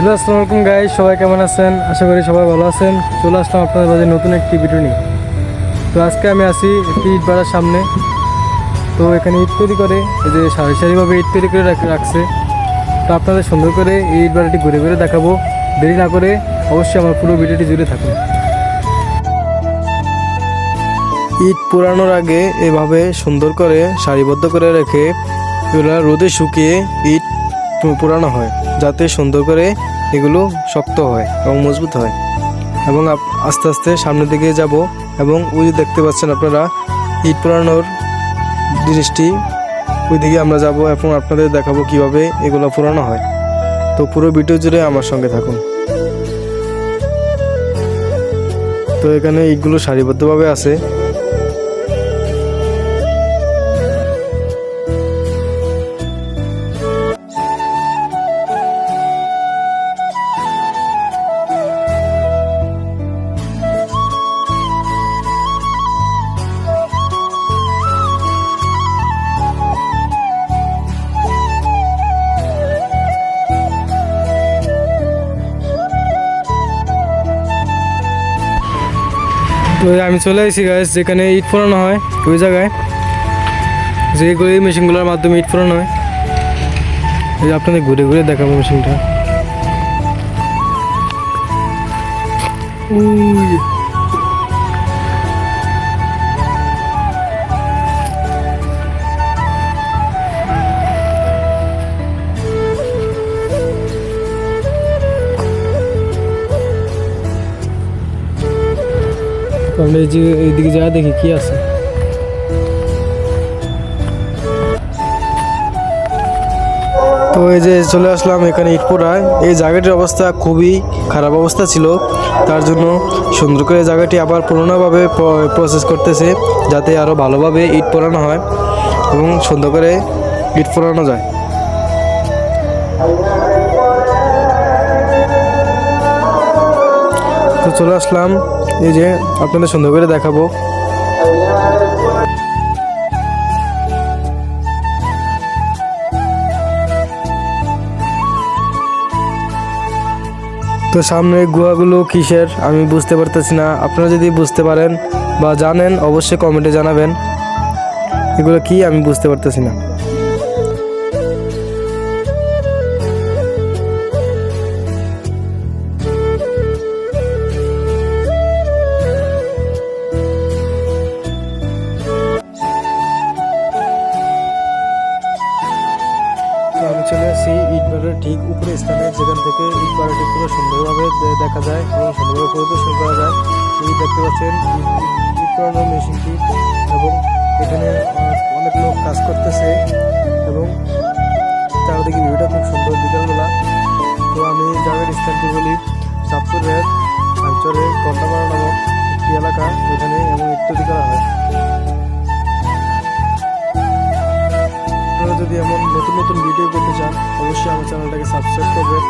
Hello আসসালামু আলাইকুম guys, সবাই কেমন আছেন? আশা করি সবাই ভালো আছেন। চলে আসলাম আপনাদের মাঝে নতুন একটি ভিডিও নিয়ে। তো আজকে আমি আছি একটি ইট ভাড়ার সামনে। তো এখানে ইট তৈরি করে, এই যে সারি সারিভাবে ইট তৈরি করে রাখছে। তো আপনাদের সুন্দর করে এই ইট ভাড়াটি ঘুরে ঘুরে দেখাবো। দেরি না করে অবশ্যই আমার পুরো ভিডিওটি জুড়ে থাকুন। ইট পোড়ানোর আগে এভাবে সুন্দর করে সারিবদ্ধ করে রেখে এগুলো রোদে শুকিয়ে ইট পোড়ানো হয়, যাতে সুন্দর করে এগুলো শক্ত হয় এবং মজবুত হয়। এবং আস্তে আস্তে সামনের দিকে যাব এবং ওই দেখতে পাচ্ছেন আপনারা ইট পোড়ানোর জিনিসটি, ওই দিকে আমরা যাব এবং আপনাদের দেখাবো কিভাবে এগুলো পোড়ানো হয়। তো পুরো ভিডিও জুড়ে আমার সঙ্গে থাকুন। তো এখানে ইটগুলো সারিবদ্ধভাবে আছে। তো আমি চলে আসি গাইস, যেখানে ইট ফোড়ানো হয় ওই জায়গায়, যেগুলো এই মেশিনগুলোর মাধ্যমে ইট ফোড়ানো হয়। এই যে আপনাদের ঘুরে ঘুরে দেখাবো মেশিনটা। আমরা এই যে এইদিকে যা দেখি কি আছে। তো এই যে চলে আসলাম এখানে ইট পোড়ায়। এই জায়গাটির অবস্থা খুবই খারাপ অবস্থা ছিল, তার জন্য সুন্দর করে জায়গাটি আবার পুরোনোভাবে প্রসেস করতেছে, যাতে আরও ভালোভাবে ইট পোড়ানো হয় এবং সুন্দর করে ইট পোড়ানো যায়। তো চলে আসলাম, এই যে আপনাদের সুন্দর করে দেখাবো। তো সামনে গুহাগুলো কিসের আমি বুঝতে পারতেছি না। আপনারা যদি বুঝতে পারেন বা জানেন অবশ্যই কমেন্টে জানাবেন, এগুলো কি আমি বুঝতে পারতেছি না। আমি চলে আসছি ইট ভাটার ঠিক উপরে স্থানে, যেখান থেকে ইট ভাটাটি পুরো সুন্দরভাবে দেখা যায় এবং সুন্দরভাবে পরিদর্শন করা যায়। এই দেখতে পাচ্ছেন ইট পোড়ানোর মেশিনটি, এবং এখানে অনেক লোক কাজ করতেছে এবং চারিদিকে ভিউটা খুব সুন্দর বিকালবেলা। তো আমি জায়গার স্থানটি বলি চাঁদপুরের শিলচরের ঘণ্টাপাড়া নামক একটি এলাকা, এখানে এমন ইট তৈরি করা হয়। আপনারা যদি এমন নতুন নতুন ভিডিও পেতে চান অবশ্যই আমার চ্যানেলটাকে সাবস্ক্রাইব করবেন।